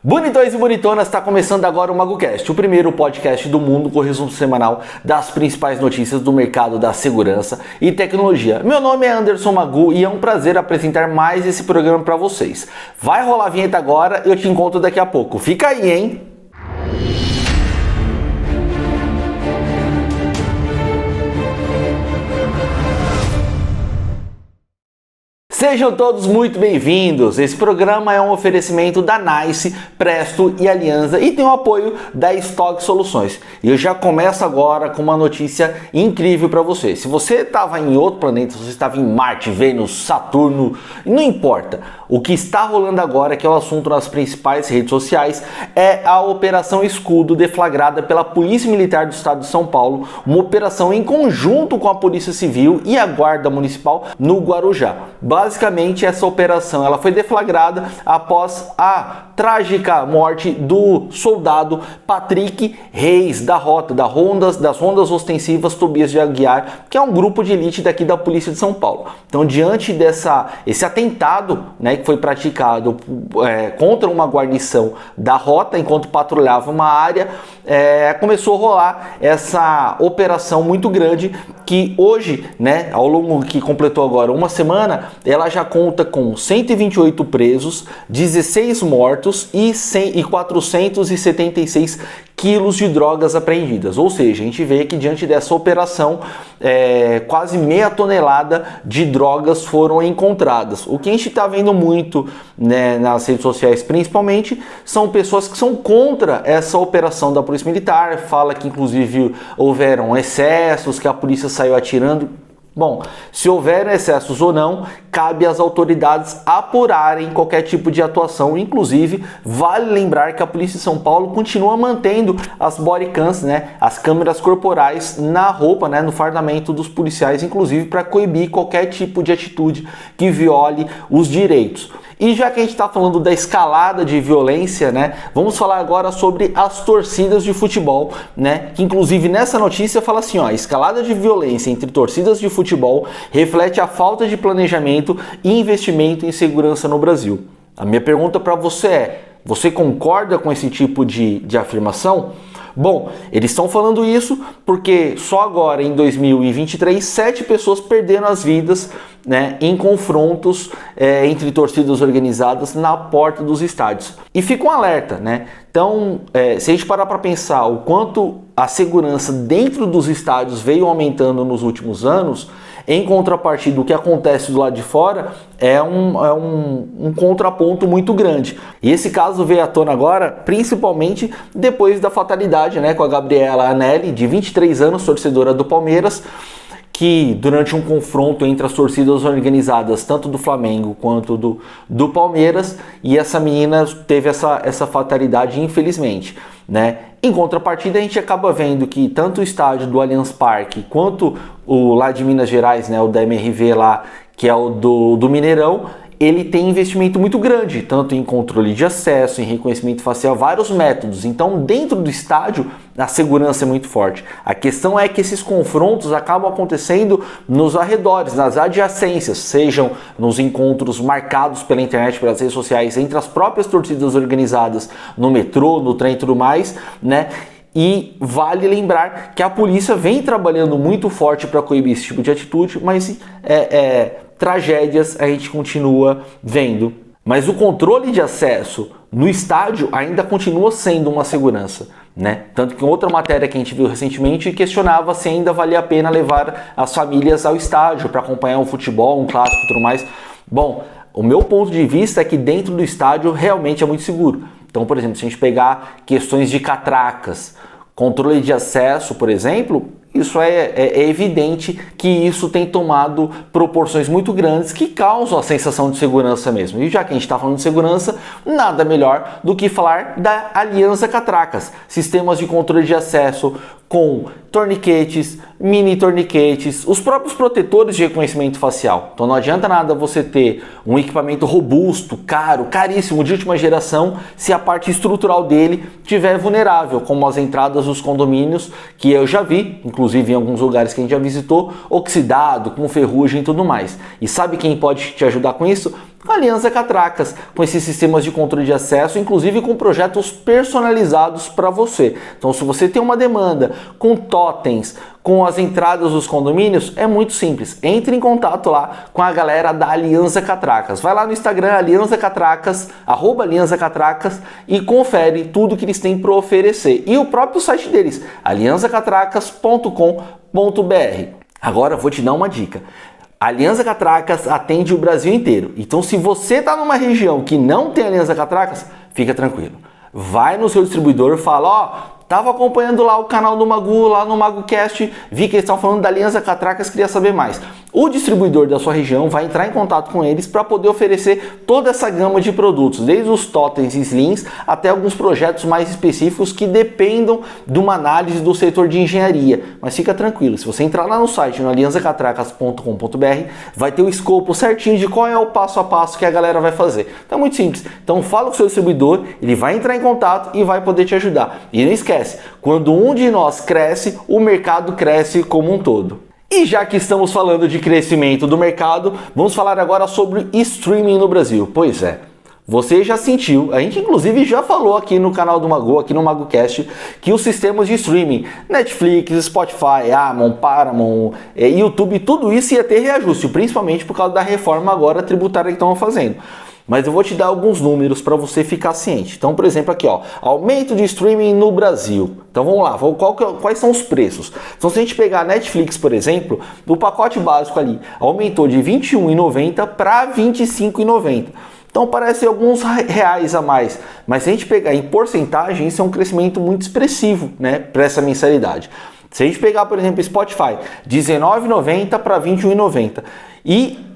Bonitões e bonitonas, está começando agora o MagoCast, o primeiro podcast do mundo com resumo semanal das principais notícias do mercado da segurança e tecnologia. Meu nome é Anderson Magu e é um prazer apresentar mais esse programa para vocês. Vai rolar a vinheta agora e eu te encontro daqui a pouco. Fica aí, hein? Sejam todos muito bem-vindos. Esse programa é um oferecimento da NICE, Presto e Aliança e tem o apoio da Stock Soluções. E eu já começo agora com uma notícia incrível para você. Se você estava em outro planeta, se você estava em Marte, Vênus, Saturno, não importa. O que está rolando agora, que é o assunto nas principais redes sociais, é a Operação Escudo, deflagrada pela Polícia Militar do Estado de São Paulo, uma operação em conjunto com a Polícia Civil e a Guarda Municipal no Guarujá. Basicamente, essa operação ela foi deflagrada após a trágica morte do soldado Patrick Reis das Rondas Ostensivas Tobias de Aguiar, que é um grupo de elite daqui da Polícia de São Paulo. Então, diante esse atentado, que foi praticado contra uma guarnição da rota enquanto patrulhava uma área, começou a rolar essa operação muito grande que hoje, ao longo que completou agora uma semana, ela já conta com 128 presos, 16 mortos e 476 quilos de drogas apreendidas. Ou seja, a gente vê que diante dessa operação, quase meia tonelada de drogas foram encontradas. O que a gente está vendo muito nas redes sociais, principalmente, são pessoas que são contra essa operação da Polícia Militar, fala que inclusive houveram excessos, que a polícia saiu atirando. Bom, se houver excessos ou não, cabe às autoridades apurarem qualquer tipo de atuação. Inclusive, vale lembrar que a Polícia de São Paulo continua mantendo as bodycams, as câmeras corporais na roupa, no fardamento dos policiais, inclusive para coibir qualquer tipo de atitude que viole os direitos. E já que a gente está falando da escalada de violência, vamos falar agora sobre as torcidas de futebol, que inclusive nessa notícia fala assim, a escalada de violência entre torcidas de futebol reflete a falta de planejamento e investimento em segurança no Brasil. A minha pergunta para você é, você concorda com esse tipo de afirmação? Bom, eles estão falando isso porque só agora em 2023, 7 pessoas perderam as vidas em confrontos entre torcidas organizadas na porta dos estádios. E fica um alerta, Então, se a gente parar para pensar o quanto a segurança dentro dos estádios veio aumentando nos últimos anos, em contrapartida, o que acontece do lado de fora é um contraponto muito grande. E esse caso veio à tona agora, principalmente depois da fatalidade com a Gabriela Anelli, de 23 anos, torcedora do Palmeiras, que durante um confronto entre as torcidas organizadas, tanto do Flamengo quanto do Palmeiras, e essa menina teve essa fatalidade, infelizmente. Em contrapartida, a gente acaba vendo que tanto o estádio do Allianz Parque quanto o lá de Minas Gerais, o da MRV lá, que é o do Mineirão, ele tem investimento muito grande, tanto em controle de acesso, em reconhecimento facial, vários métodos. Então, dentro do estádio, a segurança é muito forte. A questão é que esses confrontos acabam acontecendo nos arredores, nas adjacências, sejam nos encontros marcados pela internet, pelas redes sociais, entre as próprias torcidas organizadas, no metrô, no trem e tudo mais, E vale lembrar que a polícia vem trabalhando muito forte para coibir esse tipo de atitude, mas tragédias a gente continua vendo. Mas o controle de acesso no estádio ainda continua sendo uma segurança, Tanto que em outra matéria que a gente viu recentemente questionava se ainda valia a pena levar as famílias ao estádio para acompanhar um futebol, um clássico e tudo mais. Bom, o meu ponto de vista é que dentro do estádio realmente é muito seguro. Então, por exemplo, se a gente pegar questões de catracas, controle de acesso, por exemplo, isso é evidente que isso tem tomado proporções muito grandes que causam a sensação de segurança mesmo. E já que a gente está falando de segurança, nada melhor do que falar da Aliança Catracas, sistemas de controle de acesso com torniquetes, mini torniquetes, os próprios protetores de reconhecimento facial. Então não adianta nada você ter um equipamento robusto, caro, caríssimo, de última geração, se a parte estrutural dele estiver vulnerável, como as entradas dos condomínios, que eu já vi, inclusive em alguns lugares que a gente já visitou, oxidado, com ferrugem e tudo mais. E sabe quem pode te ajudar com isso? Com a Aliança Catracas, com esses sistemas de controle de acesso, inclusive com projetos personalizados para você. Então, se você tem uma demanda com totens, com as entradas dos condomínios, é muito simples. Entre em contato lá com a galera da Aliança Catracas. Vai lá no Instagram, Aliança Catracas, @Aliança Catracas, e confere tudo que eles têm para oferecer. E o próprio site deles, aliançacatracas.com.br. Agora eu vou te dar uma dica. A Aliança Catracas atende o Brasil inteiro. Então, se você está numa região que não tem Aliança Catracas, fica tranquilo. Vai no seu distribuidor e fala, ó, tava acompanhando lá o canal do Magu, lá no MaguCast, vi que eles estão falando da Aliança Catracas, queria saber mais. O distribuidor da sua região vai entrar em contato com eles para poder oferecer toda essa gama de produtos, desde os totens e slings até alguns projetos mais específicos que dependam de uma análise do setor de engenharia. Mas fica tranquilo, se você entrar lá no site, no aliançacatracas.com.br, vai ter o escopo certinho de qual é o passo a passo que a galera vai fazer. Então é muito simples. Então fala com o seu distribuidor, ele vai entrar em contato e vai poder te ajudar. E não esquece, quando um de nós cresce, o mercado cresce como um todo. E já que estamos falando de crescimento do mercado, vamos falar agora sobre streaming no Brasil. Pois é, você já sentiu, a gente inclusive já falou aqui no canal do Magu, aqui no MaguCast, que os sistemas de streaming, Netflix, Spotify, Amazon, Paramount, YouTube, tudo isso ia ter reajuste, principalmente por causa da reforma agora tributária que estão fazendo. Mas eu vou te dar alguns números para você ficar ciente. Então, por exemplo, aqui, ó, aumento de streaming no Brasil. Então vamos lá, quais são os preços? Então, se a gente pegar a Netflix, por exemplo, o pacote básico ali aumentou de R$ 21,90 para R$ 25,90. Então parece alguns reais a mais, mas se a gente pegar em porcentagem, isso é um crescimento muito expressivo, né, para essa mensalidade. Se a gente pegar, por exemplo, Spotify, de R$19,90 para R$ 21,90. E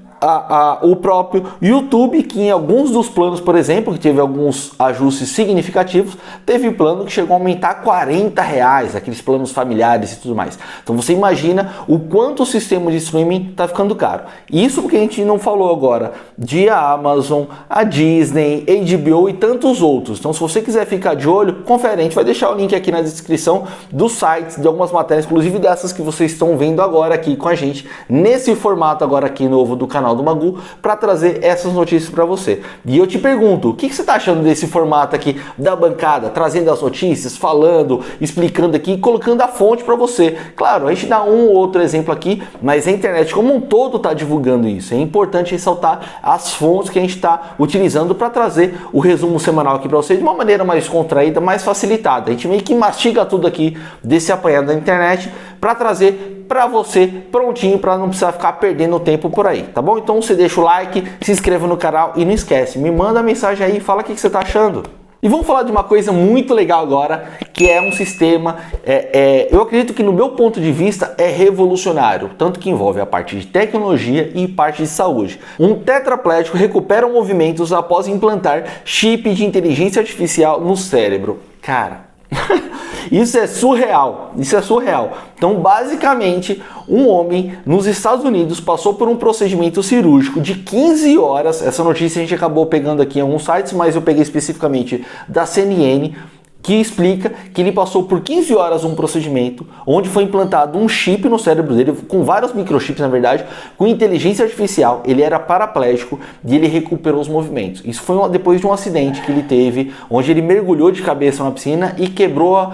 o próprio YouTube, que em alguns dos planos, por exemplo, que teve alguns ajustes significativos, teve plano que chegou a aumentar R$40, aqueles planos familiares e tudo mais. Então você imagina o quanto o sistema de streaming está ficando caro. Isso porque a gente não falou agora de a Amazon, a Disney, HBO e tantos outros. Então se você quiser ficar de olho, confere, a gente vai deixar o link aqui na descrição dos sites, de algumas matérias, inclusive dessas que vocês estão vendo agora aqui com a gente, nesse formato agora aqui novo do canal do Magu, para trazer essas notícias para você. E eu te pergunto, o que você está achando desse formato aqui da bancada, trazendo as notícias, falando, explicando aqui, colocando a fonte para você. Claro, a gente dá um ou outro exemplo aqui, mas a internet como um todo está divulgando isso. É importante ressaltar as fontes que a gente está utilizando para trazer o resumo semanal aqui para você de uma maneira mais contraída, mais facilitada. A gente meio que mastiga tudo aqui desse apanhado da internet para trazer para você prontinho, para não precisar ficar perdendo tempo por aí, tá bom? Então você deixa o like, se inscreva no canal e não esquece, me manda mensagem aí, fala o que você tá achando. E vamos falar de uma coisa muito legal agora, que é um sistema, eu acredito que no meu ponto de vista é revolucionário, tanto que envolve a parte de tecnologia e parte de saúde. Um tetraplégico recupera movimentos após implantar chip de inteligência artificial no cérebro. Cara, isso é surreal, isso é surreal. Então, basicamente, um homem nos Estados Unidos passou por um procedimento cirúrgico de 15 horas. Essa notícia a gente acabou pegando aqui em alguns sites, mas eu peguei especificamente da CNN, que explica que ele passou por 15 horas um procedimento onde foi implantado um chip no cérebro dele, com vários microchips na verdade, com inteligência artificial. Ele era paraplégico e ele recuperou os movimentos. Isso foi depois de um acidente que ele teve, onde ele mergulhou de cabeça na piscina e quebrou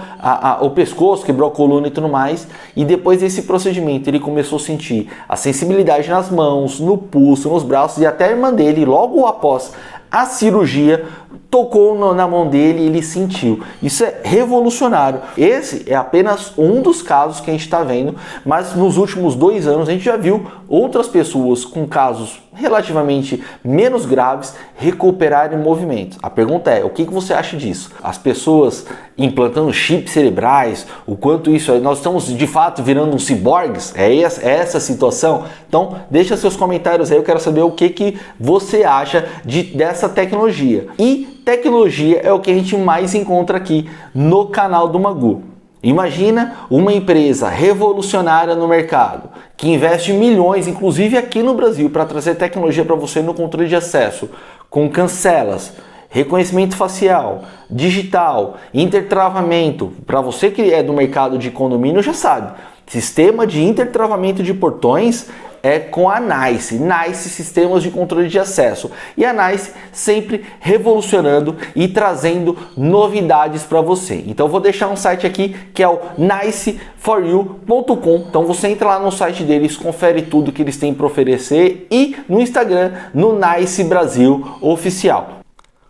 o pescoço, quebrou a coluna e tudo mais. E depois desse procedimento ele começou a sentir a sensibilidade nas mãos, no pulso, nos braços, e até a irmã dele, logo após a cirurgia, tocou na mão dele e ele sentiu. Isso é revolucionário. Esse é apenas um dos casos que a gente está vendo, mas nos últimos 2 anos a gente já viu outras pessoas com casos relativamente menos graves recuperarem movimentos. A pergunta é, o que você acha disso? As pessoas implantando chips cerebrais, o quanto isso, nós estamos de fato virando uns ciborgues? É essa a situação? Então deixa seus comentários aí, eu quero saber o que você acha dessa tecnologia. E tecnologia é o que a gente mais encontra aqui no canal do Magu. Imagina uma empresa revolucionária no mercado, que investe milhões, inclusive aqui no Brasil, para trazer tecnologia para você no controle de acesso, com cancelas, reconhecimento facial, digital, intertravamento. Para você que é do mercado de condomínio já sabe, sistema de intertravamento de portões é com a NICE, NICE Sistemas de Controle de Acesso. E a NICE sempre revolucionando e trazendo novidades para você. Então vou deixar um site aqui que é o niceforyou.com. Então você entra lá no site deles, confere tudo que eles têm para oferecer e no Instagram, no NICE Brasil Oficial.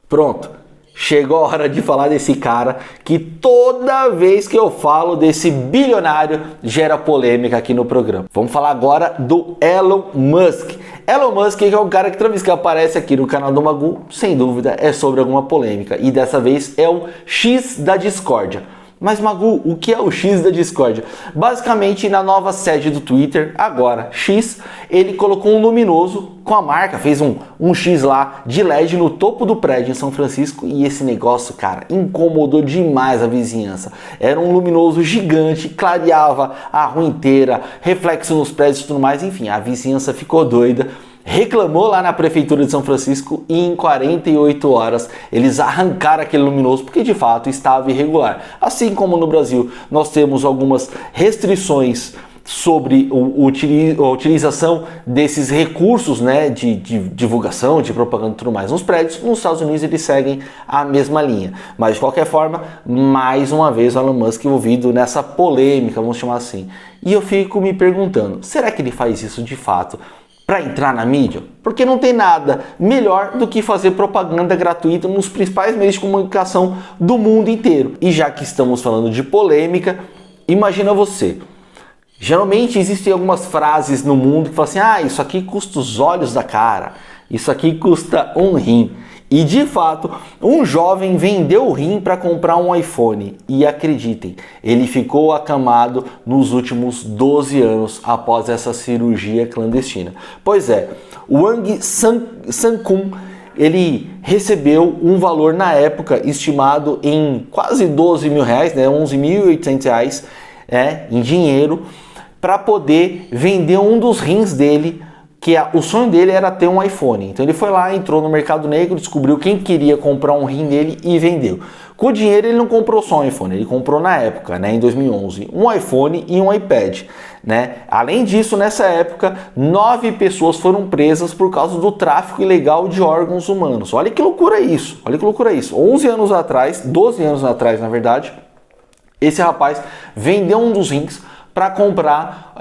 Pronto. Chegou a hora de falar desse cara que toda vez que eu falo desse bilionário gera polêmica aqui no programa. Vamos falar agora do Elon Musk. Elon Musk é um cara que toda vez que aparece aqui no canal do Magu, sem dúvida é sobre alguma polêmica. E dessa vez é o X da discórdia. Mas Magu, o que é o X da discórdia? Basicamente, na nova sede do Twitter, agora X, ele colocou um luminoso com a marca, fez um X lá de LED no topo do prédio em São Francisco e esse negócio, cara, incomodou demais a vizinhança. Era um luminoso gigante, clareava a rua inteira, reflexo nos prédios e tudo mais, enfim, a vizinhança ficou doida. Reclamou lá na prefeitura de São Francisco e em 48 horas eles arrancaram aquele luminoso porque de fato estava irregular. Assim como no Brasil nós temos algumas restrições sobre a utilização desses recursos, né, de divulgação, de propaganda e tudo mais nos prédios, nos Estados Unidos eles seguem a mesma linha. Mas de qualquer forma, mais uma vez o Elon Musk envolvido nessa polêmica, vamos chamar assim. E eu fico me perguntando, será que ele faz isso de fato para entrar na mídia? Porque não tem nada melhor do que fazer propaganda gratuita nos principais meios de comunicação do mundo inteiro. E já que estamos falando de polêmica, imagina você. Geralmente existem algumas frases no mundo que falam assim, isso aqui custa os olhos da cara, isso aqui custa um rim. E de fato, um jovem vendeu o rim para comprar um iPhone. E acreditem, ele ficou acamado nos últimos 12 anos após essa cirurgia clandestina. Pois é, o Wang Sankun, ele recebeu um valor na época estimado em quase 12 mil reais, né, 11.800 reais em dinheiro, para poder vender um dos rins dele, que o sonho dele era ter um iPhone. Então ele foi lá, entrou no mercado negro, descobriu quem queria comprar um rim dele e vendeu. Com o dinheiro ele não comprou só um iPhone, ele comprou na época, né, em 2011, um iPhone e um iPad. Né? Além disso, nessa época, 9 pessoas foram presas por causa do tráfico ilegal de órgãos humanos. Olha que loucura isso, olha que loucura isso. 11 anos atrás, 12 anos atrás na verdade, esse rapaz vendeu um dos rins para comprar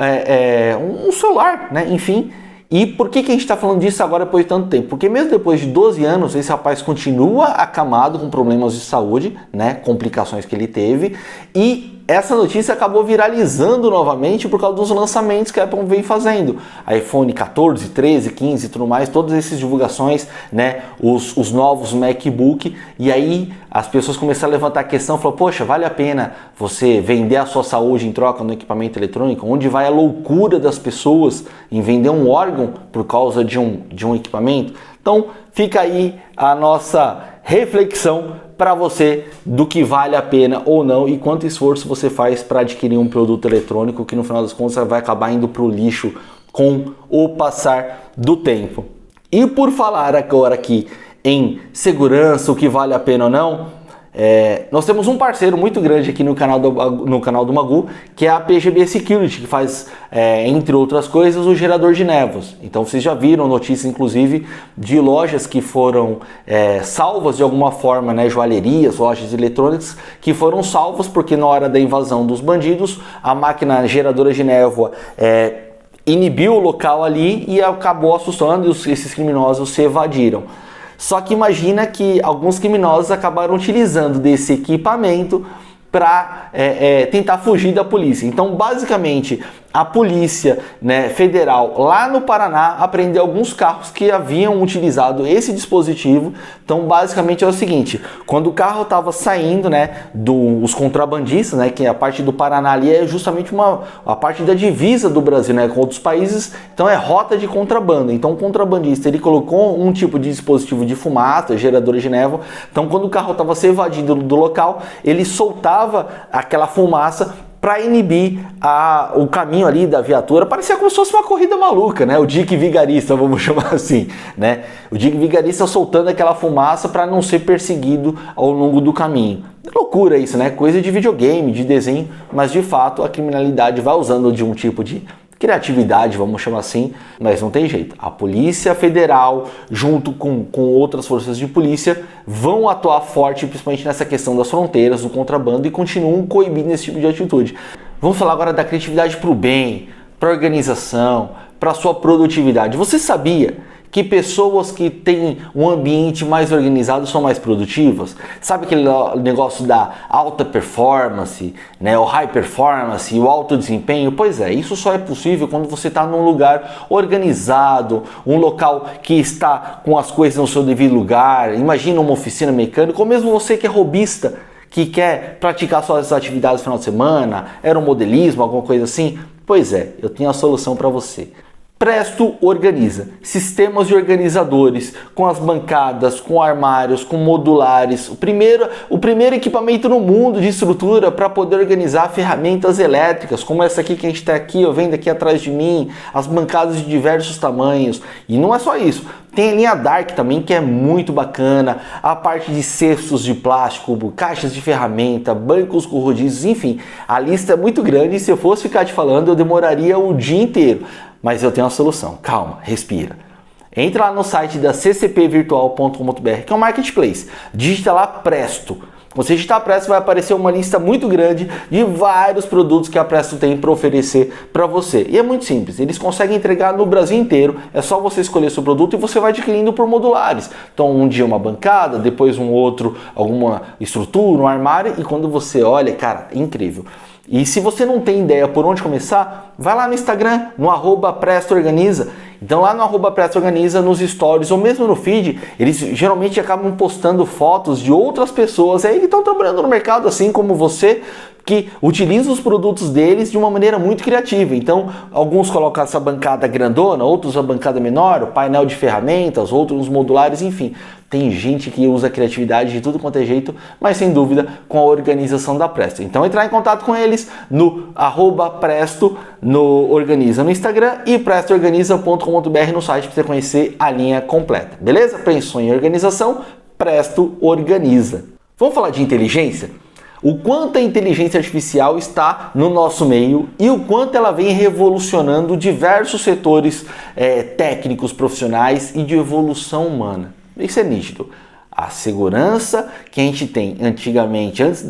um celular, né? Enfim. E por que a gente está falando disso agora depois de tanto tempo? Porque mesmo depois de 12 anos, esse rapaz continua acamado com problemas de saúde, né? Complicações que ele teve. E essa notícia acabou viralizando novamente por causa dos lançamentos que a Apple vem fazendo. iPhone 14, 13, 15 e tudo mais, todas essas divulgações, né? Os novos MacBook. E aí as pessoas começaram a levantar a questão, falaram, poxa, vale a pena você vender a sua saúde em troca no equipamento eletrônico? Onde vai a loucura das pessoas em vender um órgão por causa de um equipamento? Então fica aí a nossa reflexão para você do que vale a pena ou não e quanto esforço você faz para adquirir um produto eletrônico que no final das contas vai acabar indo para o lixo com o passar do tempo. E por falar agora aqui em segurança, o que vale a pena ou não, nós temos um parceiro muito grande aqui no canal do Magu, que é a PGB Security, que faz, entre outras coisas, o gerador de névoas. Então vocês já viram notícias, inclusive, de lojas que foram salvas de alguma forma, né, joalherias, lojas eletrônicas, que foram salvas porque na hora da invasão dos bandidos, a máquina geradora de névoa inibiu o local ali e acabou assustando e esses criminosos se evadiram. Só que imagina que alguns criminosos acabaram utilizando desse equipamento para tentar fugir da polícia. Então, basicamente, a polícia, né, federal lá no Paraná apreendeu alguns carros que haviam utilizado esse dispositivo. Então, basicamente é o seguinte: quando o carro estava saindo, né, dos contrabandistas, né, que a parte do Paraná ali é justamente a parte da divisa do Brasil, né, com outros países. Então, é rota de contrabando. Então, o contrabandista ele colocou um tipo de dispositivo de fumaça, gerador de névoa. Então, quando o carro estava se evadindo do local, ele soltava aquela fumaça para inibir o caminho ali da viatura. Parecia como se fosse uma corrida maluca, né? O Dick Vigarista, vamos chamar assim, né? O Dick Vigarista soltando aquela fumaça para não ser perseguido ao longo do caminho. Loucura isso, né? Coisa de videogame, de desenho, mas de fato a criminalidade vai usando de um tipo de criatividade, vamos chamar assim, mas não tem jeito. A Polícia Federal, junto com outras forças de polícia, vão atuar forte, principalmente nessa questão das fronteiras, do contrabando, e continuam coibindo esse tipo de atitude. Vamos falar agora da criatividade para o bem, para a organização, para a sua produtividade. Você sabia que pessoas que têm um ambiente mais organizado são mais produtivas? Sabe aquele negócio da alta performance, né? O high performance, o alto desempenho? Pois é, isso só é possível quando você está num lugar organizado, um local que está com as coisas no seu devido lugar. Imagina uma oficina mecânica, ou mesmo você que é hobbyista, que quer praticar suas atividades no final de semana, aeromodelismo, alguma coisa assim. Pois é, eu tenho a solução para você. Presto organiza, sistemas de organizadores, com as bancadas, com armários, com modulares, o primeiro equipamento no mundo de estrutura para poder organizar ferramentas elétricas, como essa aqui que a gente está aqui, vendo aqui atrás de mim, as bancadas de diversos tamanhos. E não é só isso, tem a linha Dark também, que é muito bacana, a parte de cestos de plástico, caixas de ferramenta, bancos com rodízios, enfim, a lista é muito grande e se eu fosse ficar te falando eu demoraria o dia inteiro. Mas eu tenho uma solução, calma, respira. Entra lá no site da ccpvirtual.com.br, que é um marketplace, digita lá Presto. Quando você digitar Presto, vai aparecer uma lista muito grande de vários produtos que a Presto tem para oferecer para você. E é muito simples, eles conseguem entregar no Brasil inteiro, é só você escolher seu produto e você vai adquirindo por modulares. Então um dia uma bancada, depois um outro, alguma estrutura, um armário, e quando você olha, cara, é incrível. E se você não tem ideia por onde começar, vai lá no Instagram, no @PrestoOrganiza. Então lá no @PrestoOrganiza, nos stories ou mesmo no feed, eles geralmente acabam postando fotos de outras pessoas aí que estão trabalhando no mercado assim como você, que utilizam os produtos deles de uma maneira muito criativa. Então alguns colocam essa bancada grandona, outros a bancada menor, o painel de ferramentas, outros modulares, enfim. Tem gente que usa a criatividade de tudo quanto é jeito, mas sem dúvida com a organização da Presto. Então entrar em contato com eles no @Presto no Organiza no Instagram e prestoorganiza.com.br no site para você conhecer a linha completa. Beleza? Pensou em organização? Presto Organiza. Vamos falar de inteligência? O quanto a inteligência artificial está no nosso meio e o quanto ela vem revolucionando diversos setores técnicos, profissionais e de evolução humana. Isso é nítido. A segurança que a gente tem antigamente, antes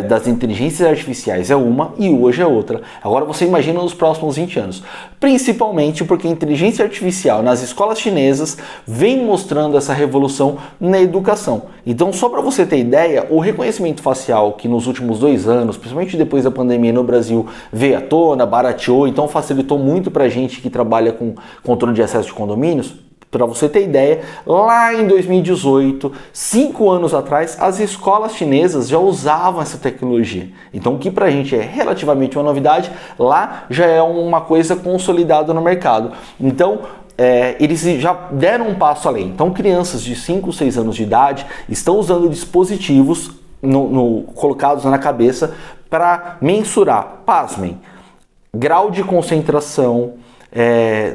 das inteligências artificiais é uma e hoje é outra. Agora você imagina nos próximos 20 anos. Principalmente porque a inteligência artificial nas escolas chinesas vem mostrando essa revolução na educação. Então só para você ter ideia, o reconhecimento facial que nos últimos 2 anos, principalmente depois da pandemia no Brasil, veio à tona, barateou, então facilitou muito para a gente que trabalha com controle de acesso de condomínios. Para você ter ideia, lá em 2018, 5 anos atrás, as escolas chinesas já usavam essa tecnologia. Então, o que para a gente é relativamente uma novidade, lá já é uma coisa consolidada no mercado. Então, eles já deram um passo além. Então, crianças de 5, 6 anos de idade estão usando dispositivos colocados na cabeça para mensurar, pasmem, grau de concentração,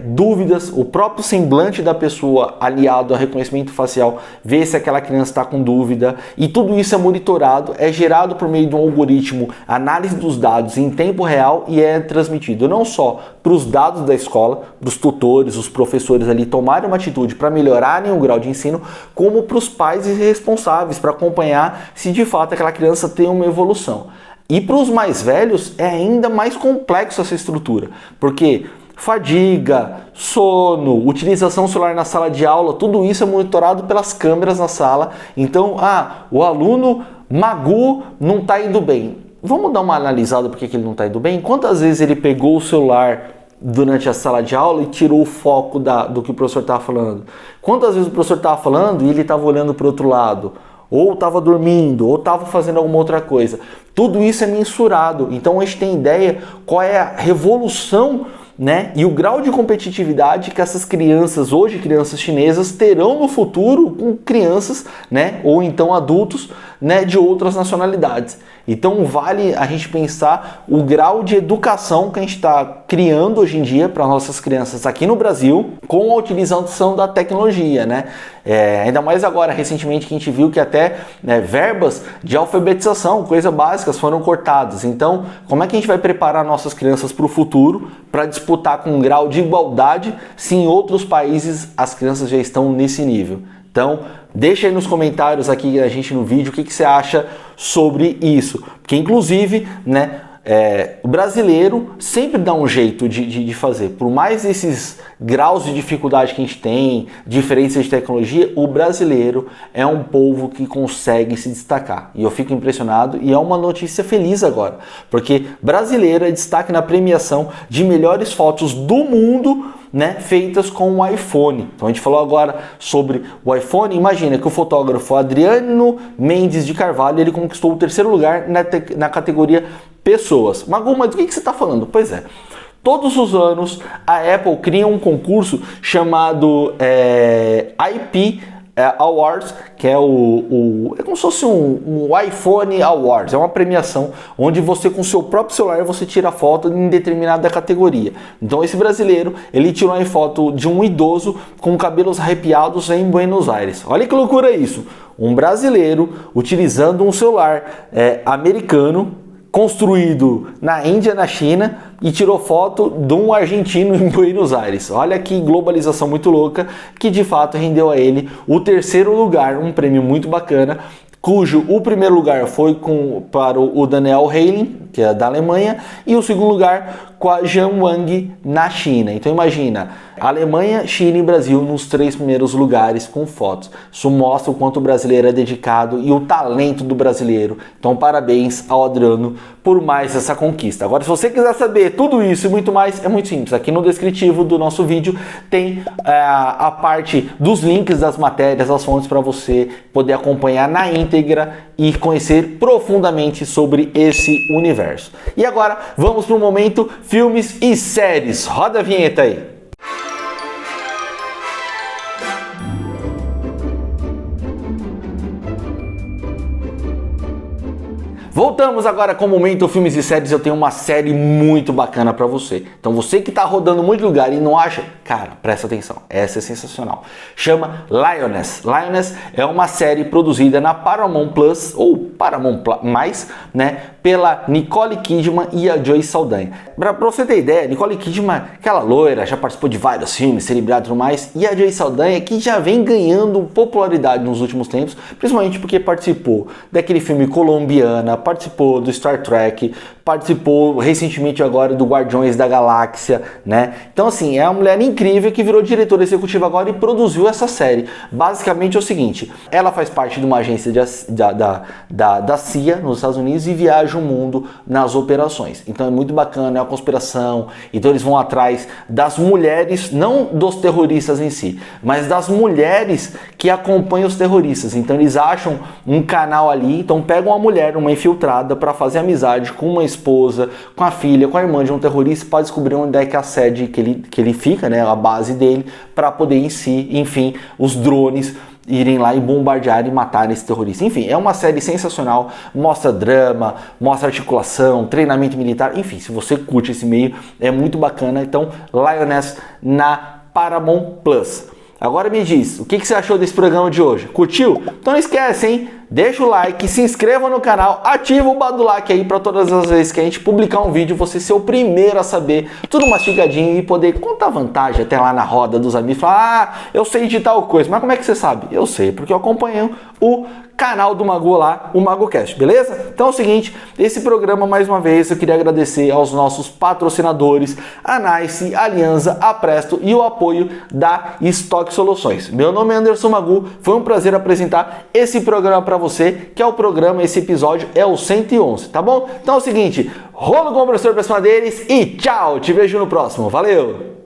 dúvidas, o próprio semblante da pessoa aliado ao reconhecimento facial, ver se aquela criança está com dúvida, e tudo isso é monitorado, é gerado por meio de um algoritmo, análise dos dados em tempo real e é transmitido não só para os dados da escola, para os tutores, os professores ali tomarem uma atitude para melhorarem o grau de ensino, como para os pais e responsáveis para acompanhar se de fato aquela criança tem uma evolução. E para os mais velhos é ainda mais complexo essa estrutura, porque fadiga, sono, utilização celular na sala de aula, tudo isso é monitorado pelas câmeras na sala. Então, o aluno Magu não está indo bem. Vamos dar uma analisada porque que ele não está indo bem? Quantas vezes ele pegou o celular durante a sala de aula e tirou o foco do que o professor estava falando? Quantas vezes o professor estava falando e ele estava olhando para o outro lado? Ou estava dormindo, ou estava fazendo alguma outra coisa? Tudo isso é mensurado. Então a gente tem ideia qual é a revolução, né? E o grau de competitividade que essas crianças, hoje crianças chinesas, terão no futuro com crianças, né? Ou então adultos né, de outras nacionalidades. Então vale a gente pensar o grau de educação que a gente está criando hoje em dia para nossas crianças aqui no Brasil com a utilização da tecnologia, né? Ainda mais agora, recentemente, que a gente viu que até, né, verbas de alfabetização, coisas básicas, foram cortadas. Então, como é que a gente vai preparar nossas crianças para o futuro, para disputar com um grau de igualdade, se em outros países as crianças já estão nesse nível? Então, deixa aí nos comentários aqui a gente no vídeo o que você acha sobre isso. Porque, inclusive, né, o brasileiro sempre dá um jeito de fazer. Por mais esses graus de dificuldade que a gente tem, diferenças de tecnologia, o brasileiro é um povo que consegue se destacar. E eu fico impressionado e é uma notícia feliz agora. Porque brasileiro é destaque na premiação de melhores fotos do mundo, né, feitas com o iPhone. Então a gente falou agora sobre o iPhone. Imagina que o fotógrafo Adriano Mendes de Carvalho, ele conquistou o 3º lugar na categoria pessoas. Magu, mas do que você está falando? Pois é, todos os anos a Apple cria um concurso chamado IP Awards, que é é como se fosse um iPhone Awards, é uma premiação onde você com seu próprio celular você tira foto em determinada categoria. Então esse brasileiro, ele tirou uma foto de um idoso com cabelos arrepiados em Buenos Aires. Olha que loucura isso! Um brasileiro utilizando um celular americano, construído na Índia, na China, e tirou foto de um argentino em Buenos Aires. Olha que globalização muito louca, que de fato rendeu a ele o 3º lugar, um prêmio muito bacana, cujo o 1º lugar foi para o Daniel Heylen, que é da Alemanha, e o 2º lugar com a Zhang Wang na China. Então imagina, Alemanha, China e Brasil nos 3 primeiros lugares com fotos. Isso mostra o quanto o brasileiro é dedicado e o talento do brasileiro. Então parabéns ao Adriano por mais essa conquista. Agora, se você quiser saber tudo isso e muito mais, é muito simples. Aqui no descritivo do nosso vídeo tem a parte dos links das matérias, das fontes, para você poder acompanhar na íntegra e conhecer profundamente sobre esse universo. E agora vamos para o momento filmes e séries. Roda a vinheta aí. Voltamos agora com o momento filmes e séries. Eu tenho uma série muito bacana pra você. Então você que tá rodando muito lugar e não acha, cara, presta atenção, essa é sensacional. Chama Lioness. Lioness é uma série produzida na Paramount Plus ou Paramount Mais, né, pela Nicole Kidman e a Zoe Saldanha. Pra você ter ideia, Nicole Kidman, aquela loira, já participou de vários filmes, celebridade e tudo mais, e a Zoe Saldanha, que já vem ganhando popularidade nos últimos tempos, principalmente porque participou daquele filme Colombiana, participou do Star Trek, participou recentemente agora do Guardiões da Galáxia, né? Então assim, é uma mulher incrível que virou diretora executiva agora e produziu essa série. Basicamente é o seguinte, ela faz parte de uma agência da CIA nos Estados Unidos e viaja o mundo nas operações. Então é muito bacana, é uma conspiração, então eles vão atrás das mulheres, não dos terroristas em si, mas das mulheres que acompanham os terroristas. Então eles acham um canal ali, então pegam uma mulher, uma infiltrada, para fazer amizade com uma esposa, com a filha, com a irmã de um terrorista, para descobrir onde é que a sede que ele fica, né, a base dele, para poder em si, enfim, os drones irem lá e bombardear e matar esse terrorista. Enfim, é uma série sensacional, mostra drama, mostra articulação, treinamento militar, enfim, se você curte esse meio, é muito bacana. Então, Lioness na Paramount Plus. Agora me diz, o que você achou desse programa de hoje? Curtiu? Então não esquece, hein? Deixa o like, se inscreva no canal, ativa o badulac aí para todas as vezes que a gente publicar um vídeo, você ser o primeiro a saber, tudo mastigadinho e poder contar vantagem até lá na roda dos amigos, falar, eu sei de tal coisa, mas como é que você sabe? Eu sei, porque eu acompanho o canal do Magu lá, o MagoCast, beleza? Então é o seguinte, esse programa, mais uma vez, eu queria agradecer aos nossos patrocinadores, a Nice, a Aliança, a Presto e o apoio da Stock Soluções. Meu nome é Anderson Magu, foi um prazer apresentar esse programa para você, que é o programa, esse episódio é o 111, tá bom? Então é o seguinte, rolo com o professor pra cima deles e tchau, te vejo no próximo, valeu!